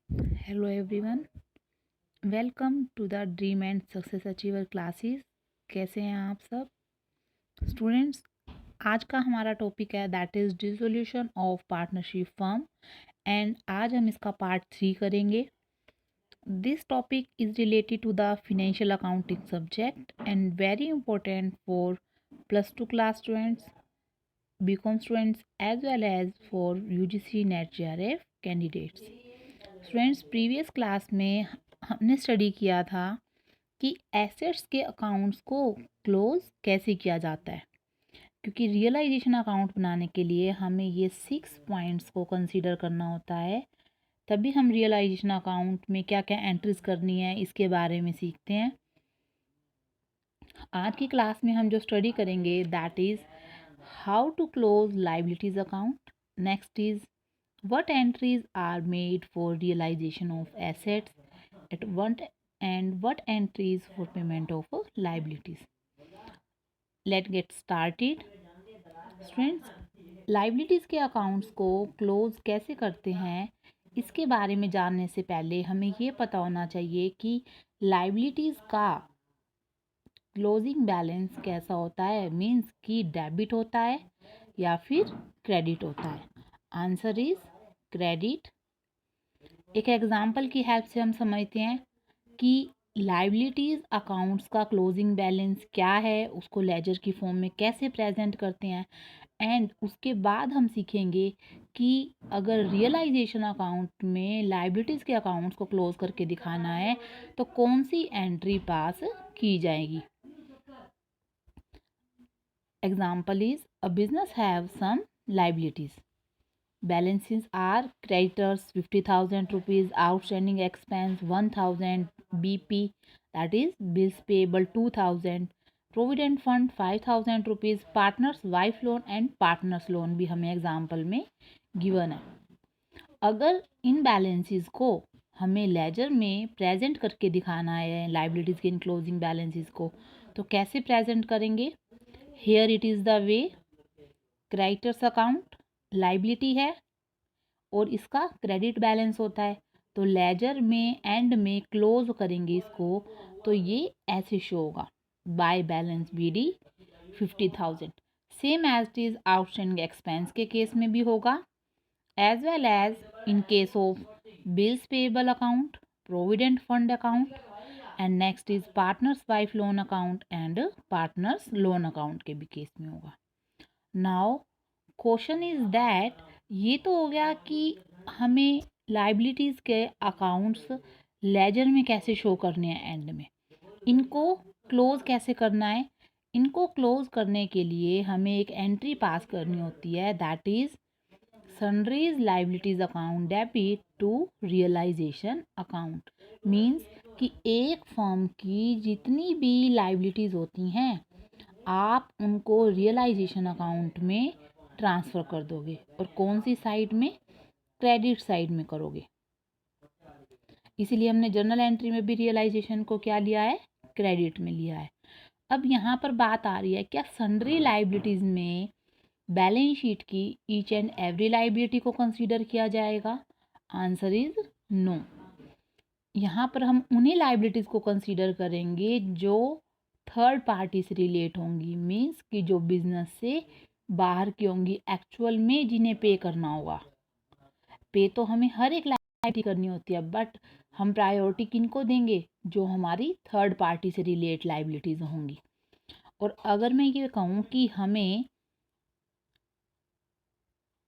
Hello everyone, welcome to the dream and success achiever classes. कैसे हैं आप सब स्टूडेंट्स? आज का हमारा टॉपिक है that is dissolution of partnership firm and आज हम इसका पार्ट 3 करेंगे। This topic is related to the financial accounting subject and very important for +2 class students, BCom students as well as for UGC NET JRF candidates. Friends, previous class में हमने study किया था कि assets के accounts को close कैसे किया जाता है, क्योंकि रियलाइजेशन अकाउंट बनाने के लिए हमें ये 6 पॉइंट्स को कंसीडर करना होता है। तभी हम रियलाइजेशन अकाउंट में क्या क्या एंट्रीज करनी है इसके बारे में सीखते हैं। आज की क्लास में हम जो स्टडी करेंगे that is how to close liabilities account. Next is what entries are made for realization of assets at one and what entries for payment of liabilities. Let's get started. Students, liabilities के accounts को close कैसे करते हैं इसके बारे में जानने से पहले हमें ये पता होना चाहिए कि लाइबिलिटीज़ का क्लोजिंग बैलेंस कैसा होता है, मीन्स कि डेबिट होता है या फिर क्रेडिट होता है। Answer is credit. एक एग्जाम्पल की हेल्प से हम समझते हैं कि लाइबिलिटीज़ अकाउंट्स का क्लोजिंग बैलेंस क्या है, उसको लेजर की फॉर्म में कैसे प्रेजेंट करते हैं। एंड उसके बाद हम सीखेंगे कि अगर रियलाइजेशन अकाउंट में लाइबिलिटीज़ के अकाउंट्स को क्लोज करके दिखाना है तो कौन सी एंट्री पास की जाएगी। Example is a business have some liabilities. Balances are creditors 50,000 rupees, outstanding expense 1,000, BP that is bills payable 2,000, provident fund 5,000 rupees, partners wife loan and partners loan भी हमें एग्जाम्पल में गिवन है। अगर इन बैलेंसेस को हमें laser में present करके दिखाना है लाइबिलिटीज़ के इन क्लोजिंग बैलेंसेस को, तो कैसे प्रेजेंट करेंगे। Here it is the way. Creditors account liability है और इसका क्रेडिट बैलेंस होता है, तो लेजर में एंड में क्लोज करेंगे इसको तो ये ऐसे शो होगा by balance BD 50,000। Same as it is outstanding expense के केस में भी होगा, as well as in case of bills payable account, provident fund account and next is partners wife loan account and partners loan account के भी case में होगा। Now question is that ये तो हो गया कि हमें लाइबिलिटीज़ के अकाउंट्स लेजर में कैसे शो करने हैं, एंड में इनको क्लोज कैसे करना है। इनको क्लोज करने के लिए हमें एक एंट्री पास करनी होती है that is sundries liabilities account debit to realisation account. Means कि एक फर्म की जितनी भी लाइबिलिटीज़ होती हैं आप उनको रियलाइजेशन अकाउंट में ट्रांसफ़र कर दोगे और कौन सी साइड में, क्रेडिट साइड में करोगे। इसीलिए हमने जर्नल एंट्री में भी रियलाइजेशन को क्या लिया है, क्रेडिट में लिया है। अब यहाँ पर बात आ रही है क्या सन्ड्री लाइबिलिटीज़ में बैलेंस शीट की ईच एंड एवरी लाइबिलिटी को कंसीडर किया जाएगा। Answer is no. यहाँ पर हम उन्हीं लाइबिलिटीज़ को कंसीडर करेंगे जो थर्ड पार्टी से रिलेट होंगी, मीन्स कि जो बिजनेस से बाहर की होंगी, एक्चुअल में जिन्हें पे करना होगा। पे तो हमें हर एक लाइबिलिटी करनी होती है, बट हम प्रायोरिटी किनको देंगे, जो हमारी थर्ड पार्टी से रिलेट लाइबिलिटीज़ होंगी। और अगर मैं ये कहूँ कि हमें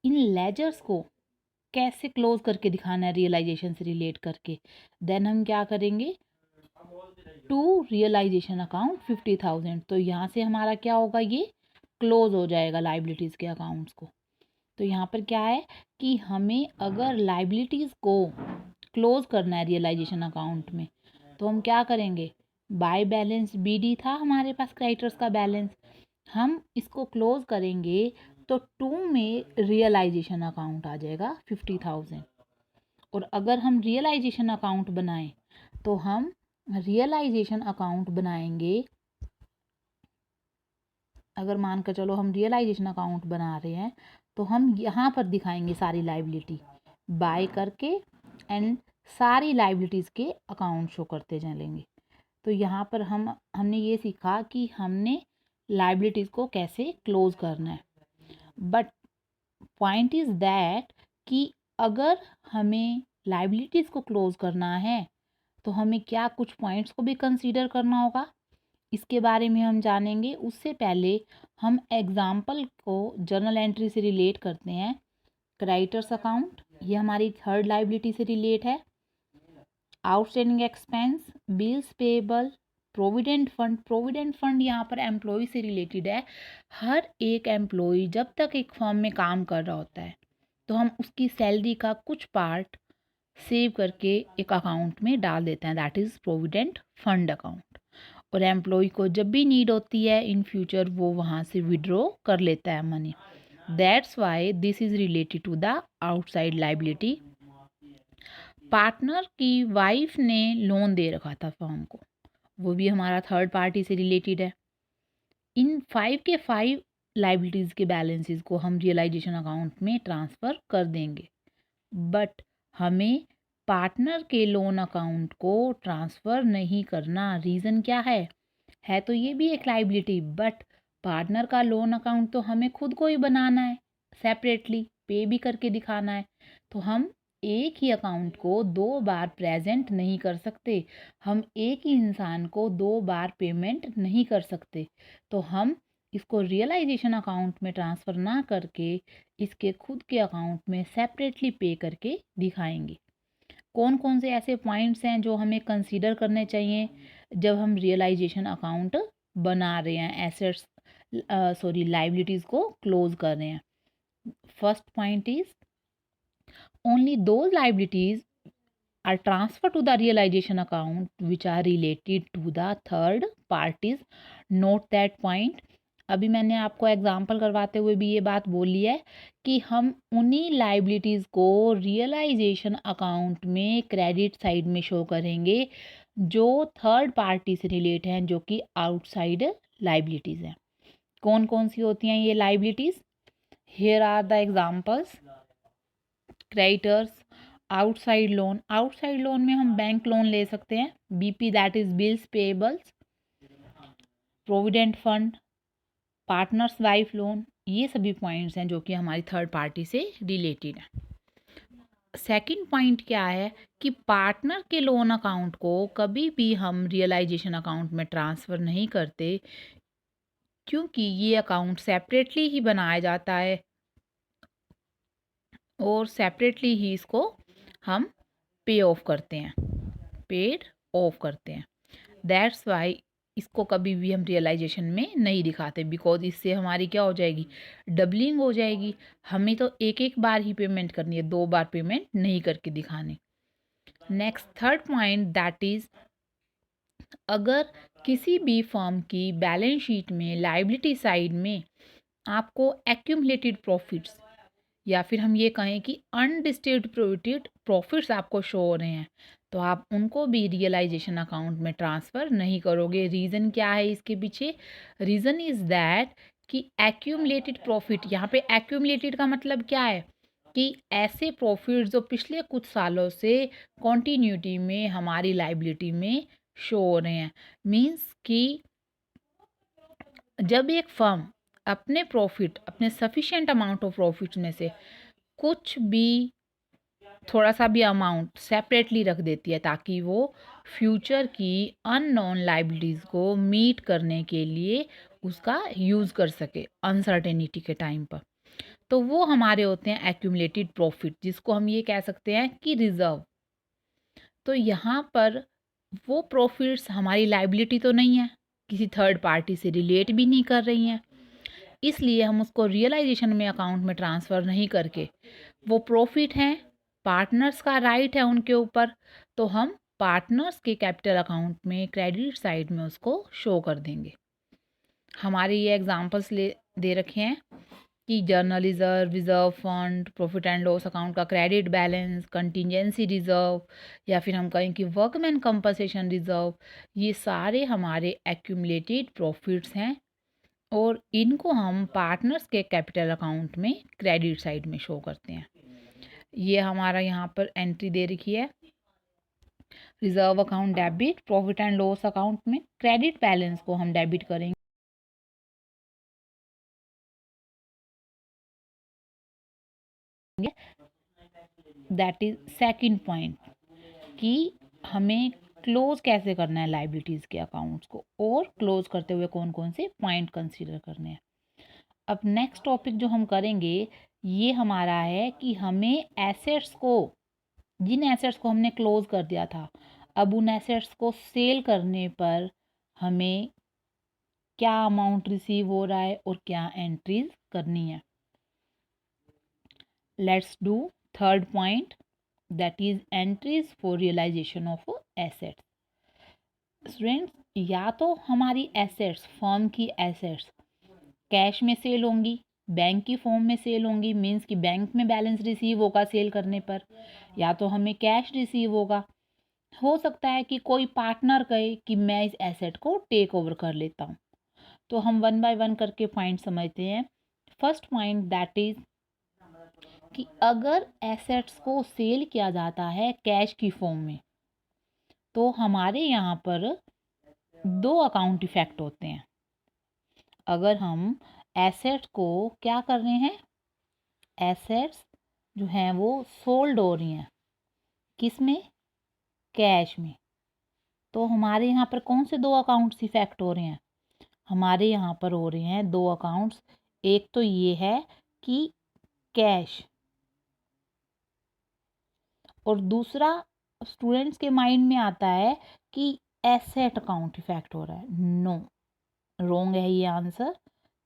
इन लेजर्स को कैसे क्लोज करके दिखाना है रियलाइजेशन से रिलेट करके, देन हम क्या करेंगे, टू रियलाइजेशन अकाउंट 50,000। तो यहाँ से हमारा क्या होगा, ये क्लोज हो जाएगा लाइबिलिटीज़ के अकाउंट्स को। तो यहाँ पर क्या है कि हमें अगर लाइबिलिटीज़ को क्लोज करना है रियलाइजेशन अकाउंट में तो हम क्या करेंगे, बाय बैलेंस BD था हमारे पास क्रेडिटर्स का बैलेंस, हम इसको क्लोज करेंगे तो 2 में रियलाइजेशन अकाउंट आ जाएगा 50,000। और अगर हम रियलाइजेशन अकाउंट बनाएं तो हम रियलाइजेशन अकाउंट बनाएंगे, अगर मान कर चलो हम रियलाइजेशन अकाउंट बना रहे हैं तो हम यहाँ पर दिखाएंगे सारी लाइबिलिटी बाय करके एंड सारी लाइबिलिटीज़ के अकाउंट शो करते चलेंगे। तो यहाँ पर हमने ये सीखा कि हमने लाइबिलिटीज़ को कैसे क्लोज करना है। बट पॉइंट इज़ दैट कि अगर हमें लाइबिलिटीज़ को क्लोज करना है तो हमें क्या कुछ पॉइंट्स को भी कंसीडर करना होगा, इसके बारे में हम जानेंगे। उससे पहले हम एग्जाम्पल को जर्नल एंट्री से रिलेट करते हैं। क्रेडिटर्स अकाउंट, ये हमारी थर्ड लाइबिलिटी से रिलेट है। Outstanding expense, bills payable, provident fund यहाँ पर एम्प्लॉय से रिलेटेड है। हर एक एम्प्लॉय जब तक एक फर्म में काम कर रहा होता है तो हम उसकी सैलरी का कुछ पार्ट सेव करके एक अकाउंट में डाल देते हैं, that is provident fund account. और एम्प्लॉय को जब भी नीड होती है इन फ्यूचर वो वहाँ से विड्रॉ कर लेता है money. That's why this is related to the outside liability. Partner की वाइफ ने लोन दे रखा था फर्म को, वो भी हमारा थर्ड पार्टी से रिलेटेड है। इन 5 लाइबिलिटीज़ के बैलेंसेस को हम रियलाइजेशन अकाउंट में ट्रांसफ़र कर देंगे। बट हमें पार्टनर के लोन अकाउंट को ट्रांसफ़र नहीं करना। रीज़न क्या है तो ये भी एक लाइबिलिटी, बट पार्टनर का लोन अकाउंट तो हमें खुद को ही बनाना है, सेपरेटली पे भी करके दिखाना है। तो हम एक ही अकाउंट को 2 बार प्रेजेंट नहीं कर सकते, हम एक ही इंसान को 2 बार पेमेंट नहीं कर सकते। तो हम इसको रियलाइजेशन अकाउंट में ट्रांसफ़र ना करके इसके खुद के अकाउंट में सेपरेटली पे करके दिखाएंगे। कौन कौन से ऐसे पॉइंट्स हैं जो हमें कंसीडर करने चाहिए जब हम रियलाइजेशन अकाउंट बना रहे हैं, एसेट्स लाइबिलिटीज़ को क्लोज कर रहे हैं। First point is only those liabilities are transferred to the realization account which are related to the third parties. Note that point. अभी मैंने आपको एग्जाम्पल करवाते हुए भी ये बात बोली है कि हम उन्हीं लाइबिलिटीज़ को रियलाइजेशन अकाउंट में क्रेडिट साइड में शो करेंगे जो थर्ड पार्टी से रिलेट हैं, जो कि आउटसाइड लाइबिलिटीज़ हैं। कौन कौन सी होती हैं ये liabilities? Here are the examples. Creditors, outside loan में हम बैंक लोन ले सकते हैं, BP that is bills payables, provident fund, partners wife loan, ये सभी पॉइंट्स हैं जो कि हमारी थर्ड पार्टी से रिलेटेड है। सेकंड पॉइंट क्या है कि पार्टनर के लोन अकाउंट को कभी भी हम रियलाइजेशन अकाउंट में ट्रांसफ़र नहीं करते, क्योंकि ये अकाउंट सेपरेटली ही बनाया जाता है और सेपरेटली ही इसको हम पे ऑफ करते हैं, पेड ऑफ करते हैं। दैट्स वाई इसको कभी भी हम रियलाइजेशन में नहीं दिखाते, बिकॉज इससे हमारी क्या हो जाएगी, डबलिंग हो जाएगी। हमें तो एक एक बार ही पेमेंट करनी है, 2 बार पेमेंट नहीं करके दिखाने। Next third point that is अगर किसी भी फर्म की बैलेंस शीट में लाइबिलिटी साइड में आपको एक्यूमुलेटेड प्रॉफिट्स या फिर हम ये कहें कि अनडिस्ट्रीब्यूटेड प्रॉफिट्स आपको शो हो रहे हैं, तो आप उनको भी रियलाइजेशन अकाउंट में ट्रांसफ़र नहीं करोगे। रीज़न क्या है इसके पीछे? रीज़न इज़ दैट कि एक्यूमुलेटेड प्रॉफिट, यहाँ पे एक्यूमुलेटेड का मतलब क्या है कि ऐसे प्रॉफिट जो पिछले कुछ सालों से कॉन्टीन्यूटी में हमारी लाइबिलिटी में शो हो रहे हैं। मीन्स कि जब एक फर्म अपने सफिशिएंट अमाउंट ऑफ प्रॉफिट्स में से कुछ भी थोड़ा सा भी अमाउंट सेपरेटली रख देती है ताकि वो फ्यूचर की अननोन लाइबिलिटीज़ को मीट करने के लिए उसका यूज़ कर सके अनसर्टेनिटी के टाइम पर, तो वो हमारे होते हैं एक्यूमुलेटेड प्रॉफिट, जिसको हम ये कह सकते हैं कि रिजर्व। तो यहाँ पर वो प्रॉफिट्स हमारी लाइबिलिटी तो नहीं है, किसी थर्ड पार्टी से रिलेट भी नहीं कर रही हैं, इसलिए हम उसको रियलाइजेशन में अकाउंट में ट्रांसफ़र नहीं करके, वो प्रॉफिट हैं, पार्टनर्स का राइट है उनके ऊपर, तो हम पार्टनर्स के कैपिटल अकाउंट में क्रेडिट साइड में उसको शो कर देंगे। हमारे ये एग्जांपल्स दे रखे हैं कि journal reserve fund, profit and loss account का क्रेडिट बैलेंस, कंटिजेंसी रिजर्व, या फिर हम कहें कि वर्कमैन कंपनसेशन रिजर्व, ये सारे हमारे एक्यूमुलेटेड प्रॉफिट्स हैं और इनको हम पार्टनर्स के कैपिटल अकाउंट में क्रेडिट साइड में शो करते हैं। ये हमारा यहाँ पर एंट्री दे रखी है reserve account debit, profit and loss account में क्रेडिट बैलेंस को हम डेबिट करेंगे। दैट इज सेकंड पॉइंट कि हमें क्लोज कैसे करना है लाइबिलिटीज के अकाउंट्स को, और क्लोज करते हुए कौन कौन से पॉइंट कंसीडर करने हैं। अब नेक्स्ट टॉपिक जो हम करेंगे ये हमारा है कि हमें एसेट्स को, जिन एसेट्स को हमने क्लोज कर दिया था, अब उन एसेट्स को सेल करने पर हमें क्या अमाउंट रिसीव हो रहा है और क्या एंट्रीज करनी है। Let's do third point, that is entries for realisation of assets. Students, या तो हमारी एसेट्स, फर्म की एसेट्स कैश में सेल होंगी, बैंक की फॉर्म में सेल होंगी, मीन्स कि बैंक में बैलेंस रिसीव होगा सेल करने पर, या तो हमें कैश रिसीव होगा। हो सकता है कि कोई पार्टनर कहे कि मैं इस एसेट को टेक ओवर कर लेता हूँ। तो हम वन बाय वन करके पॉइंट समझते हैं। फर्स्ट पॉइंट दैट इज कि अगर एसेट्स को सेल किया जाता है कैश की फॉर्म में, तो हमारे यहाँ पर दो अकाउंट इफेक्ट होते हैं। अगर हम एसेट्स को क्या कर रहे हैं, एसेट्स जो हैं वो सोल्ड हो रही हैं, किस में, कैश में, तो हमारे यहाँ पर कौन से दो अकाउंट्स इफेक्ट हो रहे हैं, हमारे यहाँ पर हो रहे हैं दो अकाउंट्स। एक तो ये है कि कैश, और दूसरा स्टूडेंट्स के माइंड में आता है कि एसेट अकाउंट इफेक्ट हो रहा है। नो, रॉन्ग है ये आंसर।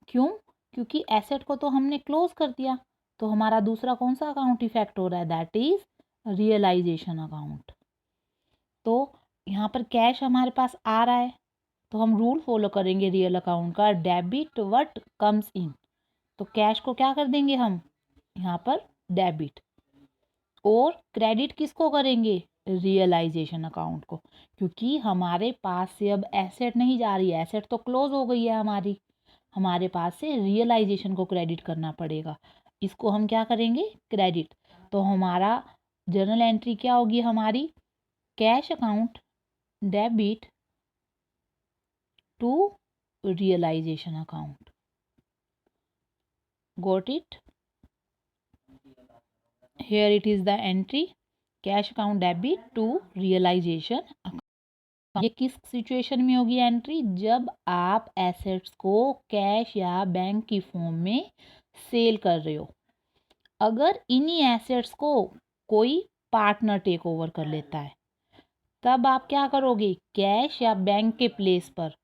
क्यों? क्योंकि एसेट को तो हमने क्लोज कर दिया, तो हमारा दूसरा कौन सा अकाउंट इफेक्ट हो रहा है, दैट इज रियलाइजेशन अकाउंट। तो यहाँ पर कैश हमारे पास आ रहा है, तो हम रूल फॉलो करेंगे रियल अकाउंट का, डेबिट व्हाट कम्स इन। तो कैश को क्या कर देंगे हम यहाँ पर, डेबिट, और क्रेडिट किसको करेंगे, रियलाइजेशन अकाउंट को, क्योंकि हमारे पास से अब एसेट नहीं जा रही है, एसेट तो क्लोज हो गई है हमारी, हमारे पास से रियलाइजेशन को क्रेडिट करना पड़ेगा। इसको हम क्या करेंगे, क्रेडिट। तो हमारा जर्नल एंट्री क्या होगी हमारी, cash account debit to realisation account. Got it? Here it is the entry, cash account debit to realisation account. ये किस सिचुएशन में होगी एंट्री, जब आप एसेट्स को कैश या बैंक की फॉर्म में सेल कर रहे हो। अगर इन्हीं एसेट्स को कोई पार्टनर टेक ओवर कर लेता है, तब आप क्या करोगे, कैश या बैंक के प्लेस पर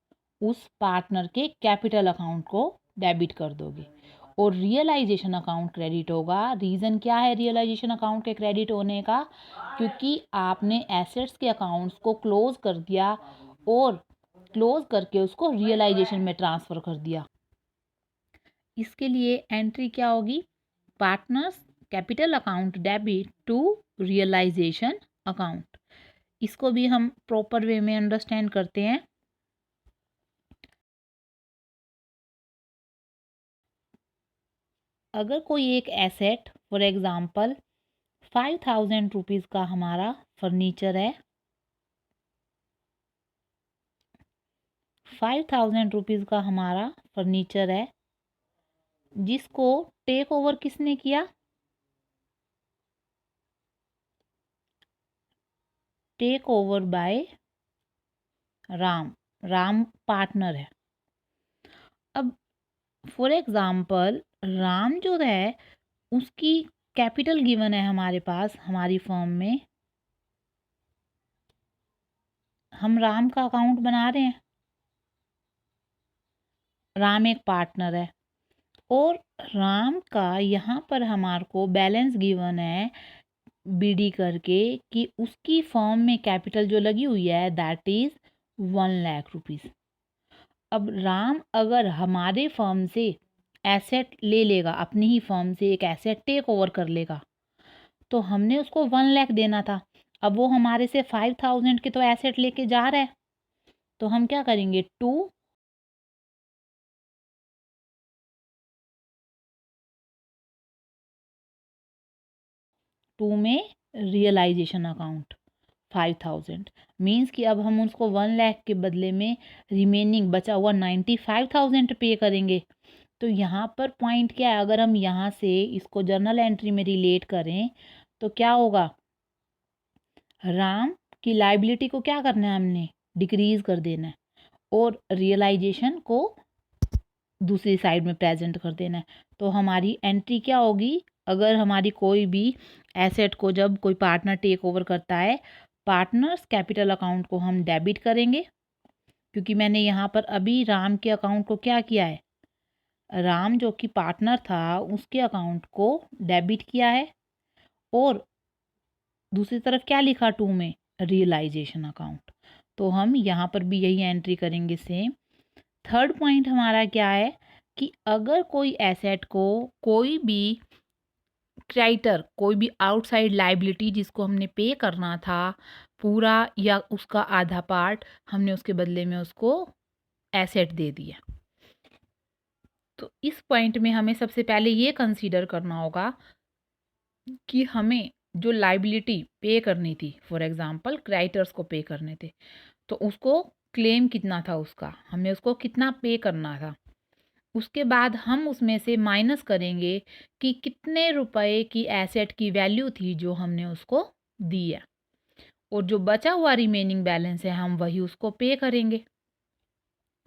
उस पार्टनर के कैपिटल अकाउंट को डेबिट कर दोगे, और रियलाइजेशन अकाउंट क्रेडिट होगा। रीज़न क्या है रियलाइजेशन अकाउंट के क्रेडिट होने का, क्योंकि आपने एसेट्स के अकाउंट्स को क्लोज कर दिया और क्लोज करके उसको रियलाइजेशन में ट्रांसफ़र कर दिया। इसके लिए एंट्री क्या होगी, partners capital account debit to realisation account. इसको भी हम प्रॉपर वे में अंडरस्टैंड करते हैं। अगर कोई एक एसेट, फॉर एग्जांपल 5,000 रुपीज़ का हमारा फर्नीचर है, 5,000 रुपीज़ का हमारा फर्नीचर है, जिसको टेक ओवर किसने किया, take over by Ram, Ram partner है। अब फॉर एग्जांपल राम जो है उसकी कैपिटल गिवन है हमारे पास, हमारी फर्म में हम राम का अकाउंट बना रहे हैं, राम एक पार्टनर है, और राम का यहाँ पर हमारे को बैलेंस गिवन है बीडी करके कि उसकी फर्म में कैपिटल जो लगी हुई है दैट इज 1,00,000 रुपीज़। अब राम अगर हमारे फर्म से एसेट ले लेगा, अपनी ही फर्म से एक एसेट टेक ओवर कर लेगा, तो हमने उसको 1,00,000 देना था। अब वो हमारे से 5,000 के तो एसेट लेके जा रहा है, तो हम क्या करेंगे, टू में रियलाइजेशन अकाउंट, 5,000 मीन्स कि अब हम उसको 1 लाख के बदले में रिमेनिंग बचा हुआ 95,000 पे करेंगे। तो यहाँ पर पॉइंट क्या है, अगर हम यहाँ से इसको जर्नल एंट्री में रिलेट करें तो क्या होगा, राम की लाइबिलिटी को क्या करना है, हमने डिक्रीज कर देना है और रियलाइजेशन को दूसरी साइड में प्रेजेंट कर देना है। तो हमारी एंट्री क्या होगी, अगर हमारी कोई भी एसेट को जब कोई पार्टनर टेक ओवर करता है, पार्टनर्स कैपिटल अकाउंट को हम डेबिट करेंगे, क्योंकि मैंने यहाँ पर अभी राम के अकाउंट को क्या किया है, राम जो कि पार्टनर था उसके अकाउंट को डेबिट किया है, और दूसरी तरफ क्या लिखा 2 में, रियलाइजेशन अकाउंट। तो हम यहाँ पर भी यही एंट्री करेंगे सेम। थर्ड पॉइंट हमारा क्या है कि अगर कोई एसेट को कोई भी क्रेडिटर, कोई भी आउटसाइड लाइबिलिटी जिसको हमने पे करना था पूरा या उसका आधा पार्ट, हमने उसके बदले में उसको एसेट दे दिया, तो इस पॉइंट में हमें सबसे पहले ये कंसीडर करना होगा कि हमें जो लाइबिलिटी पे करनी थी, फॉर एग्जांपल क्रेडिटर्स को पे करने थे, तो उसको क्लेम कितना था, उसका हमने उसको कितना पे करना था। उसके बाद हम उसमें से माइनस करेंगे कि कितने रुपए की एसेट की वैल्यू थी जो हमने उसको दी है, और जो बचा हुआ रिमेनिंग बैलेंस है हम वही उसको पे करेंगे।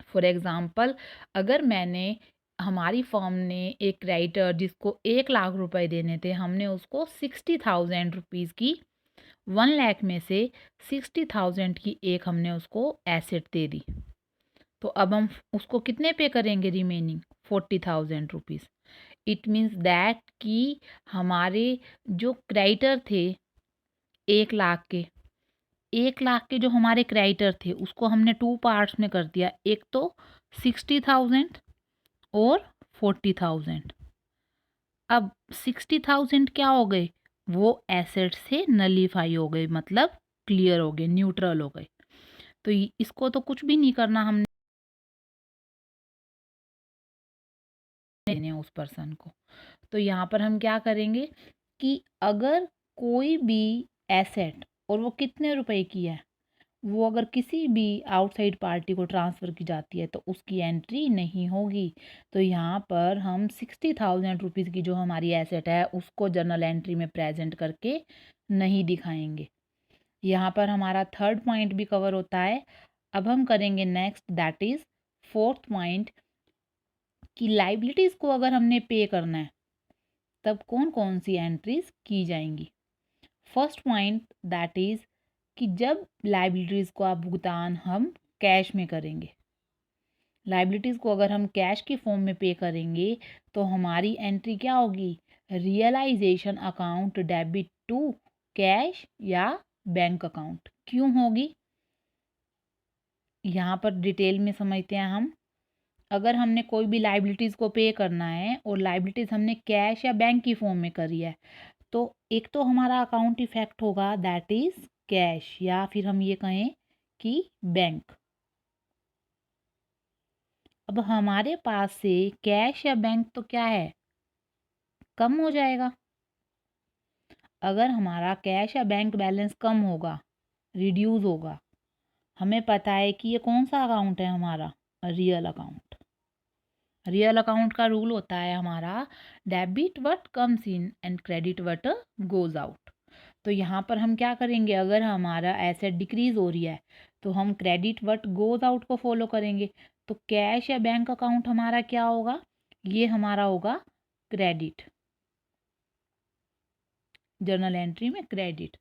फॉर एग्ज़ाम्पल, अगर मैंने हमारी फर्म ने एक क्रेडिटर जिसको 1 लाख रुपए देने थे, हमने उसको 60,000 रुपीज़ की 1 लाख में से 60,000 की एक हमने उसको एसेट दे दी। तो अब हम उसको कितने पे करेंगे, remaining 40,000 rupees. It means that कि हमारे जो क्रेडिटर थे 1 लाख के, 1 लाख के जो हमारे क्रेडिटर थे उसको हमने 2 पार्ट्स में कर दिया, एक तो 60,000 और 40,000। अब 60,000 क्या हो गए, वो एसेट से नलीफाई हो गए, मतलब क्लियर हो गए, न्यूट्रल हो गए। तो इसको तो कुछ भी नहीं करना हमने देने उस पर्सन को। तो यहाँ पर हम क्या करेंगे कि अगर कोई भी एसेट, और वो कितने रुपए की है, वो अगर किसी भी आउटसाइड पार्टी को ट्रांसफ़र की जाती है तो उसकी एंट्री नहीं होगी। तो यहाँ पर हम 60,000 रुपीज़ की जो हमारी एसेट है उसको जर्नल एंट्री में प्रेजेंट करके नहीं दिखाएंगे। यहाँ पर हमारा थर्ड पॉइंट भी कवर होता है। अब हम करेंगे next, that is fourth point, कि लाइबिलिटीज़ को अगर हमने पे करना है तब कौन कौन सी एंट्रीज की जाएंगी। फर्स्ट पॉइंट दैट इज़ कि जब लाइबिलिटीज़ का भुगतान हम कैश में करेंगे, लाइबिलिटीज़ को अगर हम कैश की फॉर्म में पे करेंगे तो हमारी एंट्री क्या होगी, realisation account debit to cash या बैंक अकाउंट। क्यों होगी, यहाँ पर डिटेल में समझते हैं हम। अगर हमने कोई भी लाइबिलिटीज़ को पे करना है और लाइबिलिटीज़ हमने कैश या बैंक की फॉर्म में करी है, तो एक तो हमारा अकाउंट इफेक्ट होगा, दैट इज़ कैश, या फिर हम ये कहें कि बैंक। अब हमारे पास से कैश या बैंक तो क्या है, कम हो जाएगा। अगर हमारा कैश या बैंक बैलेंस कम होगा, रिड्यूस होगा, हमें पता है कि ये कौन सा अकाउंट है हमारा, रियल अकाउंट। रियल अकाउंट का रूल होता है हमारा, debit what comes in and credit what goes out. तो यहाँ पर हम क्या करेंगे, अगर हमारा एसेट डिक्रीज हो रही है तो हम क्रेडिट व्हाट गोज आउट को फॉलो करेंगे। तो कैश या बैंक अकाउंट हमारा क्या होगा, ये हमारा होगा क्रेडिट, जर्नल एंट्री में क्रेडिट।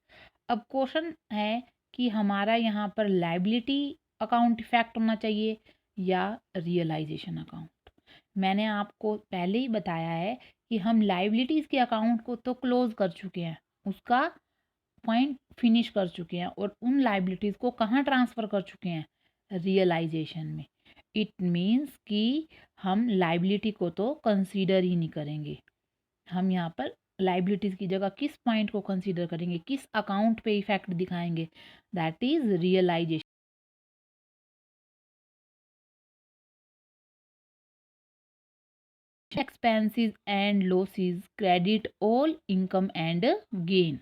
अब क्वेश्चन है कि हमारा यहाँ पर लाइबिलिटी अकाउंट इफेक्ट होना चाहिए या रियलाइजेशन अकाउंट। मैंने आपको पहले ही बताया है कि हम लाइबिलिटीज़ के अकाउंट को तो क्लोज कर चुके हैं, उसका पॉइंट फिनिश कर चुके हैं, और उन लाइबिलिटीज़ को कहाँ ट्रांसफ़र कर चुके हैं, रियलाइजेशन में। इट मीन्स कि हम लाइबिलिटी को तो कंसीडर ही नहीं करेंगे। हम यहाँ पर लाइबिलिटीज़ की जगह किस पॉइंट को कंसीडर करेंगे, किस अकाउंट पे इफेक्ट दिखाएंगे, that is realisation. expenses and losses, credit all income and gain।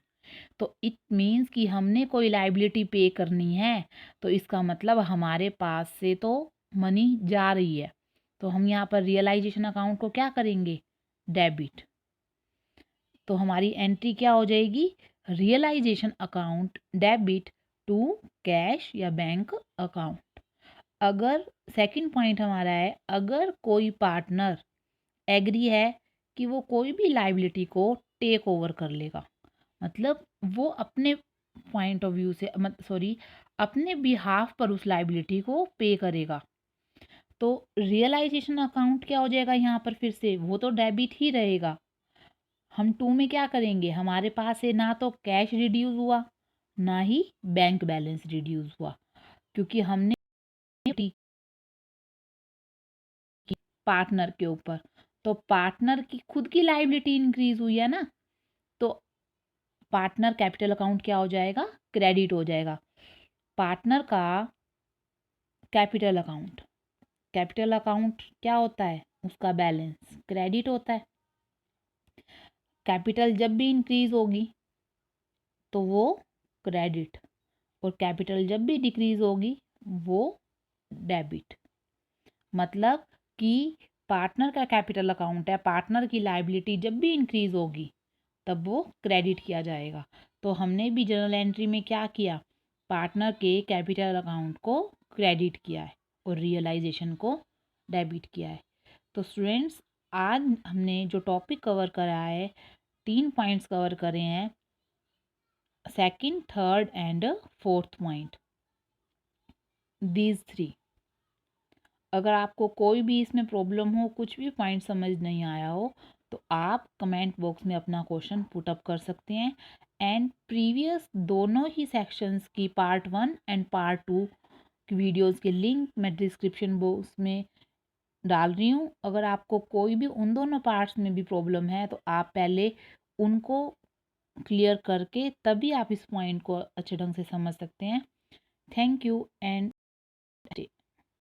तो इट मीन्स कि हमने कोई लाइबिलिटी पे करनी है, तो इसका मतलब हमारे पास से तो मनी जा रही है। तो हम यहाँ पर रियलाइजेशन अकाउंट को क्या करेंगे, डेबिट। तो हमारी एंट्री क्या हो जाएगी, realisation account debit to cash या बैंक अकाउंट। अगर सेकंड पॉइंट हमारा है, अगर कोई पार्टनर एग्री है कि वो कोई भी लाइबिलिटी को टेक ओवर कर लेगा, मतलब वो अपने पॉइंट ऑफ व्यू से अपने बिहाफ पर उस लाइबिलिटी को पे करेगा, तो रियलाइजेशन अकाउंट क्या हो जाएगा यहाँ पर, फिर से वो तो डेबिट ही रहेगा। हम टू में क्या करेंगे, हमारे पास से ना तो कैश रिड्यूस हुआ ना ही बैंक बैलेंस रिड्यूस हुआ, क्योंकि हमने पार्टनर के ऊपर, तो पार्टनर की खुद की लाइबिलिटी इंक्रीज हुई है ना, तो पार्टनर कैपिटल अकाउंट क्या हो जाएगा, क्रेडिट हो जाएगा। पार्टनर का कैपिटल अकाउंट क्या होता है, उसका बैलेंस क्रेडिट होता है। कैपिटल जब भी इंक्रीज होगी तो वो क्रेडिट, और कैपिटल जब भी डिक्रीज होगी वो डेबिट। मतलब कि पार्टनर का कैपिटल अकाउंट है, पार्टनर की लाइबिलिटी जब भी इंक्रीज होगी तब वो क्रेडिट किया जाएगा। तो हमने भी जर्नल एंट्री में क्या किया, पार्टनर के कैपिटल अकाउंट को क्रेडिट किया है और रियलाइजेशन को डेबिट किया है। तो स्टूडेंट्स, आज हमने जो टॉपिक कवर करा है, 3 पॉइंट्स कवर करे हैं, second, third and fourth point, these 3। अगर आपको कोई भी इसमें प्रॉब्लम हो, कुछ भी पॉइंट समझ नहीं आया हो, तो आप कमेंट बॉक्स में अपना क्वेश्चन पुट अप कर सकते हैं। एंड प्रीवियस दोनों ही सेक्शंस की पार्ट 1 एंड पार्ट 2 की वीडियोस के लिंक मैं डिस्क्रिप्शन बॉक्स में डाल रही हूँ। अगर आपको कोई भी उन दोनों पार्ट्स में भी प्रॉब्लम है तो आप पहले उनको क्लियर करके तभी आप इस पॉइंट को अच्छे ढंग से समझ सकते हैं। Thank you and